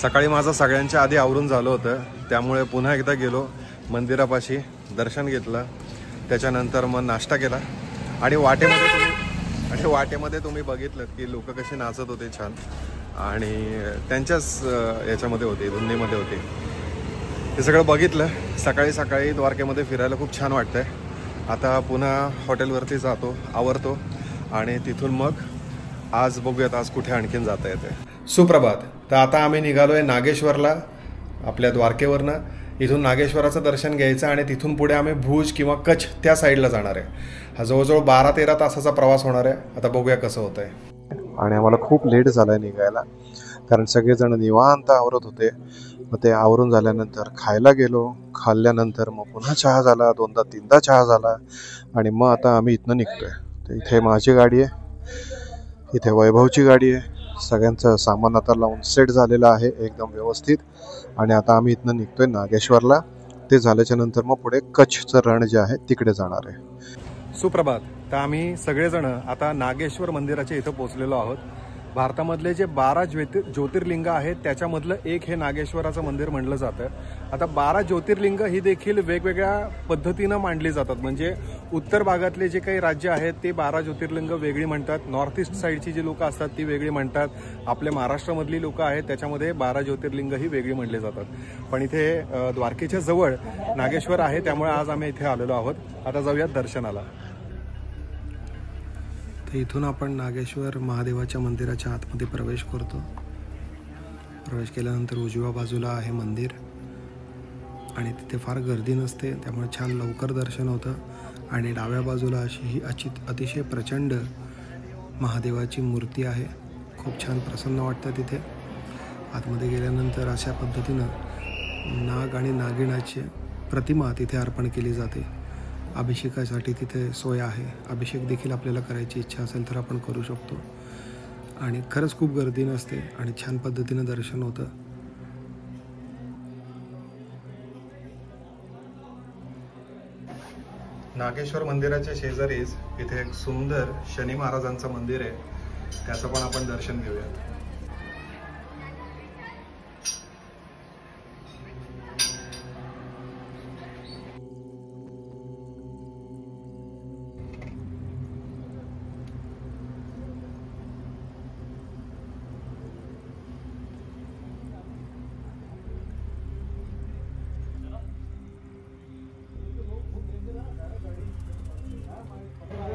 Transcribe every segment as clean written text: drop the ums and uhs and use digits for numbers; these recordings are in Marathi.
सकाळी माझं सगळ्यांच्या आधी आवरून झालं होतं, त्यामुळे पुन्हा एकदा गेलो मंदिरापाशी, दर्शन घेतलं, त्याच्यानंतर मग नाश्ता केला आणि वाटेमध्ये तुम्ही बघितलं की लोक कसे नाचत होते छान आणि त्यांच्याच याच्यामध्ये होते, धुंदीमध्ये होते. हे सगळं बघितलं. सकाळी सकाळी द्वारकेमध्ये फिरायला खूप छान वाटतंय. आता पुन्हा हॉटेलवरती जातो, आवरतो आणि तिथून मग आज बघूयात आज कुठे आणखीन जाता येते. सुप्रभात. तर आता आम्ही निघालो आहे नागेश्वरला, आपल्या द्वारकेवरनं. इथून नागेश्वराचं दर्शन घ्यायचं आणि तिथून पुढे आम्ही भुज किंवा कच्छ त्या साईडला जाणार आहे. हा जवळजवळ 12-13 तासाचा प्रवास होणार आहे. आता बघूया कसं होतं आहे. आणि आम्हाला खूप लेट झाला आहे निघायला, कारण सगळेजण निवांत आवरत होते. मग ते आवरून झाल्यानंतर खायला गेलो, खाल्ल्यानंतर मग पुन्हा चहा झाला, 2दा-3दा चहा झाला आणि मग आता आम्ही इथनं निघतोय. तर इथे माझी गाडी आहे, इथे वैभवची गाडी आहे. सगळ्यांचं सामान आता लावून सेट झालेलं आहे एकदम व्यवस्थित. आणि आता आम्ही इथनं निघतोय नागेश्वरला. ते झाल्याच्या नंतर मग पुढे कच्छचं रण जे आहे तिकडे जाणार आहे. सुप्रभात. तर आम्ही सगळेजण आता नागेश्वर मंदिराच्या इथं पोहोचलेलो आहोत. भारतामधले जे 12 ज्योतिर्लिंग आहेत त्याच्यामधलं एक हे नागेश्वराचं मंदिर म्हणलं जातं. आता 12 ज्योतिर्लिंग ही देखील वेगवेगळ्या पद्धतीनं मांडली जातात. म्हणजे उत्तर भागातले जे काही राज्य आहेत ते 12 ज्योतिर्लिंग वेगळी म्हणतात, नॉर्थ ईस्ट साईडची जी लोकं असतात ती वेगळी म्हणतात, आपल्या महाराष्ट्रामधली लोकं आहेत त्याच्यामध्ये 12 ज्योतिर्लिंग ही वेगळी म्हणले जातात. पण इथे द्वारकेच्या जवळ नागेश्वर आहे, त्यामुळे आज आम्ही इथे आलेलो आहोत. आता जाऊयात दर्शनाला. तर इथून आपण नागेश्वर महादेवाच्या मंदिराच्या आतमध्ये प्रवेश करतो. प्रवेश केल्यानंतर उजव्या बाजूला आहे मंदिर आणि तिथे फार गर्दी नसते, त्यामुळे छान लवकर दर्शन होतं. आणि डाव्या बाजूला अशी ही अतिशय प्रचंड महादेवाची मूर्ती आहे. खूप छान प्रसन्न वाटतं तिथे. आतमध्ये गेल्यानंतर अशा पद्धतीनं नाग आणि नागिणाची प्रतिमा तिथे अर्पण केली जाते. अभिषेकासाठी तिथे सोय आहे. अभिषेक देखील आपल्याला करायची इच्छा असेल तर आपण करू शकतो. आणि खरंच खूप गर्दी नसते आणि छान पद्धतीनं दर्शन होतं. नागेश्वर मंदिराच्या शेजारीच इथे एक सुंदर शनी महाराजांचं मंदिर आहे, त्याचं पण आपण दर्शन घेऊयात.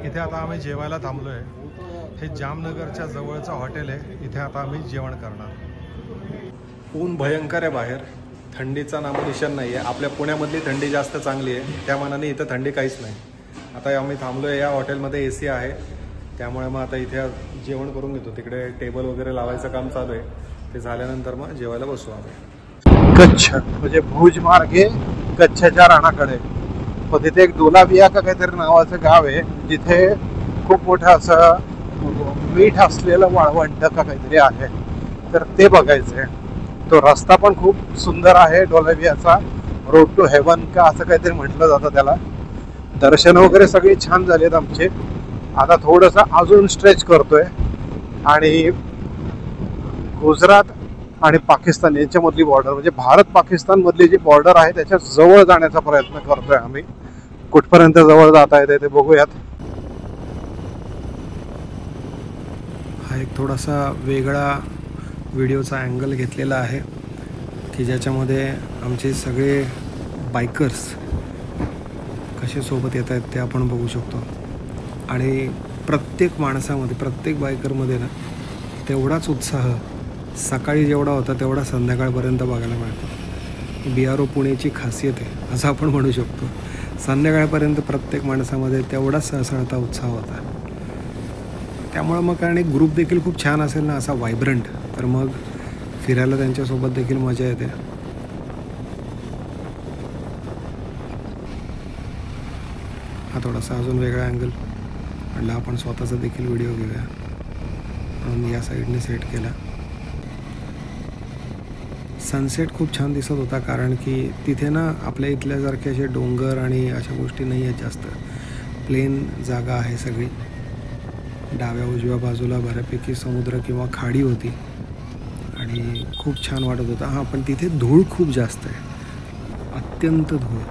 इथे आता आम्ही जेवायला थांबलोय. हे जामनगरच्या जवळचं हॉटेल आहे. इथे आता आम्ही जेवण करणार. ऊन भयंकर आहे बाहेर, थंडीचा नामोनिशाण नाही आहे. आपल्या पुण्यामधली थंडी जास्त चांगली आहे, त्या मानाने इथं थंडी काहीच नाही. आता आम्ही थांबलोय या हॉटेलमध्ये, AC आहे, त्यामुळे मग आता इथे जेवण करून घेतो. तिकडे टेबल वगैरे लावायचं काम चालू आहे, ते झाल्यानंतर मग जेवायला बसू आम्ही. कच्छ म्हणजे भुज मार्गे कच्छच्या राणाकडे. पण तिथे एक दोलाबिया का काहीतरी नावाचं गाव आहे, जिथे खूप मोठं असं मीठ असलेलं वाळवंट का काहीतरी आहे, तर ते बघायचं आहे. तो रस्ता पण खूप सुंदर आहे डोलाबियाचा, रोड टू हेवन का असं काहीतरी म्हटलं जातं त्याला. दर्शन वगैरे सगळे छान झालेत आमचे. आता थोडंसं अजून स्ट्रेच करतोय आणि गुजरात आणि पाकिस्तान यांच्यामधली बॉर्डर, म्हणजे भारत पाकिस्तान मधली जी बॉर्डर आहे त्याच्या जवळ जाण्याचा प्रयत्न करतोय आम्ही. कुठपर्यंत जवळ जाता येते ते बघूयात. हा एक थोडासा वेगळा व्हिडिओचा अँगल घेतलेला आहे की ज्याच्यामध्ये आमचे सगळे बायकर्स कसे सोबत येत आहेत ते आपण बघू शकतो. आणि प्रत्येक माणसामध्ये, प्रत्येक बायकरमध्ये ना तेवढाच उत्साह सकाळी जेवढा होता तेवढा संध्याकाळपर्यंत बघायला मिळतो. BRO पुणेची खासियत आहे असं आपण म्हणू शकतो. संध्याकाळपर्यंत प्रत्येक माणसामध्ये तेवढाच सळसळता उत्साह होता. त्यामुळं मग कारण एक ग्रुप देखील खूप छान असेल ना असा व्हायब्रंट, तर मग फिरायला त्यांच्यासोबत देखील मजा येते. हा थोडासा अजून वेगळा अँगल म्हणलं आपण स्वतःचा देखील व्हिडिओ घेऊया म्हणून या साईडने सेट केला. सनसेट खूप छान दिसत होता, कारण की तिथे ना आपल्या इथल्यासारखे असे डोंगर आणि अशा गोष्टी नाही आहेत जास्त. प्लेन जागा आहे सगळी. डाव्या उजव्या बाजूला बऱ्यापैकी समुद्र किंवा खाडी होती आणि आणि खूप छान वाटत होतं. हां, पण तिथे धूळ खूप जास्त आहे, अत्यंत धूळ.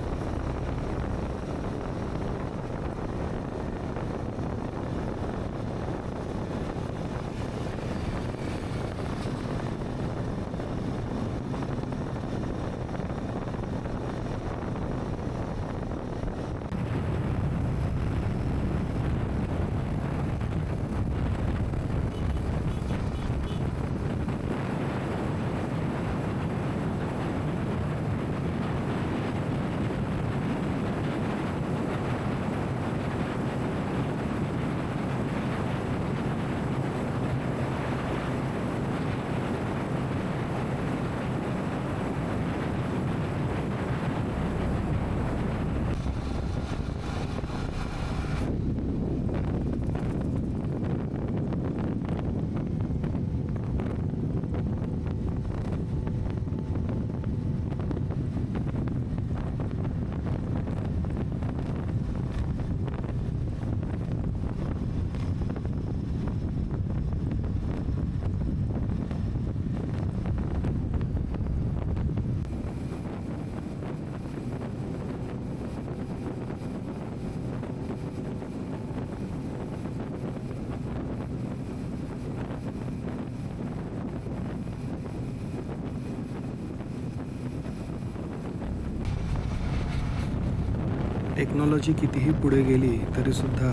टेक्नॉलॉजी कितीही पुढे गेली तरीसुद्धा,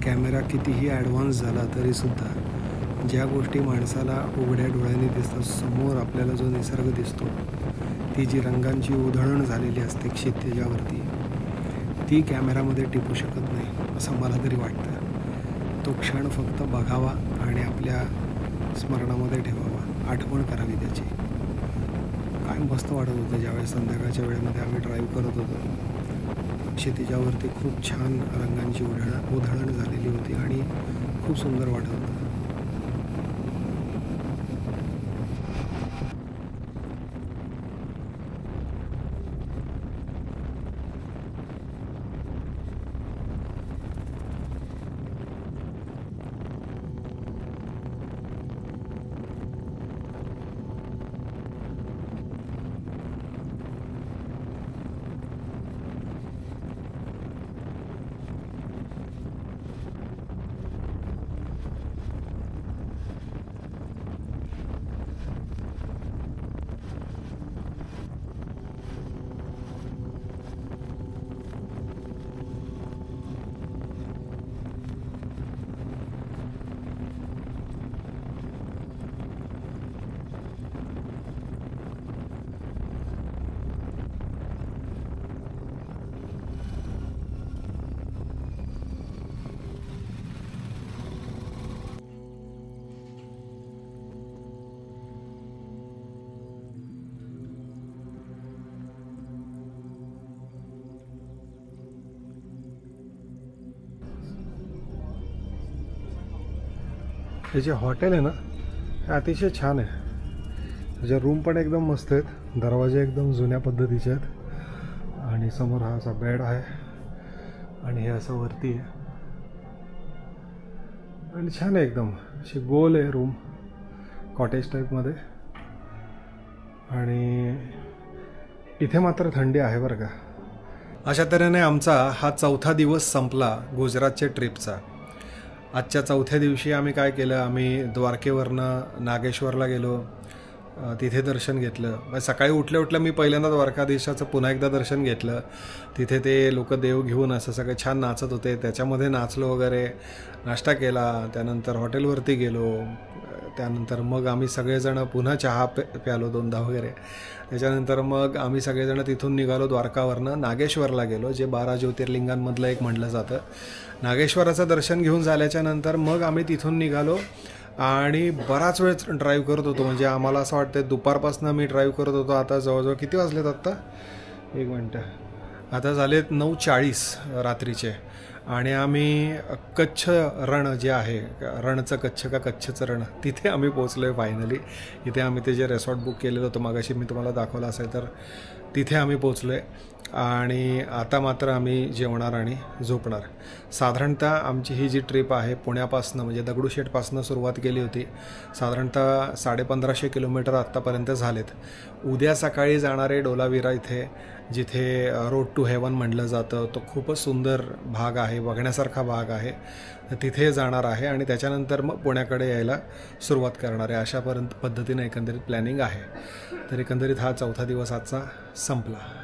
कॅमेरा कितीही ॲडव्हान्स झाला तरीसुद्धा, ज्या गोष्टी माणसाला उघड्या डोळ्याने दिसतात, समोर आपल्याला जो निसर्ग दिसतो, ती जी रंगांची उधळण झालेली असते क्षितिजावरती, ती कॅमेरामध्ये टिपू शकत नाही असं मला तरी वाटतं. तो क्षण फक्त बघावा आणि आपल्या स्मरणामध्ये ठेवावा, आठवण करावी त्याची. काय मस्त वाटत होतं ज्यावेळेस संध्याकाळच्या वेळेमध्ये आम्ही ड्राईव्ह करत होतो. क्षितिजावरती खूप छान रंगांची उधळण झालेली होती आणि खूप सुंदर वाटत होतं. हे जे हॉटेल आहे ना, हे अतिशय छान आहे. त्याच्या रूम पण एकदम मस्त आहेत, दरवाजे एकदम जुन्या पद्धतीचे आहेत आणि समोर हा असा बेड आहे आणि हे असं वरती आहे आणि छान आहे एकदम. अशी गोल आहे रूम, कॉटेज टाईपमध्ये. आणि इथे मात्र थंडी आहे बरं का. अशा तऱ्हेने आमचा हा 4था दिवस संपला गुजरातच्या ट्रिपचा. आजच्या 4थ्या दिवशी आम्ही काय केलं, आम्ही द्वारकेवरनं नागेश्वरला गेलो, तिथे दर्शन घेतलं. सकाळी उठल्या उठल्या मी पहिल्यांदा द्वारकाधीशाचं पुन्हा एकदा दर्शन घेतलं. तिथे ते लोक देव घेऊन असं सगळे छान नाचत होते, त्याच्यामध्ये नाचलो वगैरे, नाश्ता केला. त्यानंतर हॉटेलवरती गेलो. त्यानंतर मग आम्ही सगळेजण पुन्हा चहा प्यालो 2दा वगैरे. त्याच्यानंतर मग आम्ही सगळेजण तिथून निघालो द्वारकावरनं नागेश्वरला गेलो, जे 12 ज्योतिर्लिंगांमधलं एक म्हटलं जातं. नागेश्वराचं दर्शन घेऊन झाल्याच्या नंतर मग आम्ही तिथून निघालो आणि बराच वेळ ड्राईव्ह करत होतो. म्हणजे आम्हाला असं वाटतं दुपारपासून मी ड्राईव्ह करत होतो. आता जवळजवळ किती वाजलेत आत्ता, 1 मिनटं, आता झालेत 9:40 रात्रीचे. आणि आम्ही कच्छ रण जे आहे, रणचं कच्छ का कच्छचं रण, तिथे आम्ही पोचलो आहे फायनली. इथे आम्ही ते जे रेसॉर्ट बुक केलेलं होतं मागाशी मी तुम्हाला दाखवलं असेल तर, तिथे आम्ही पोचलो आहे. आणि आता मात्र आम्ही जेवणार आणि झोपणार. साधारणतः आमची ही जी ट्रिप आहे पुण्यापासनं म्हणजे दगडूशेठपासनं सुरुवात केली होती. साधारणतः 1550 किलोमीटर आत्तापर्यंत झालेत. उद्या सकाळी जाणारे डोलाविरा इथे, जिथे रोड टू हेवन म्हटलं जातं, तो खूपच सुंदर भाग आहे, बघण्यासारखा भाग आहे. तिथे जाणार आहे आणि त्याच्यानंतर मग पुण्याकडे यायला सुरुवात करणार आहे. अशा पद्धतीने एकंदरीत प्लॅनिंग आहे. तर एकंदरीत हा चौथा दिवस आजचा संपला.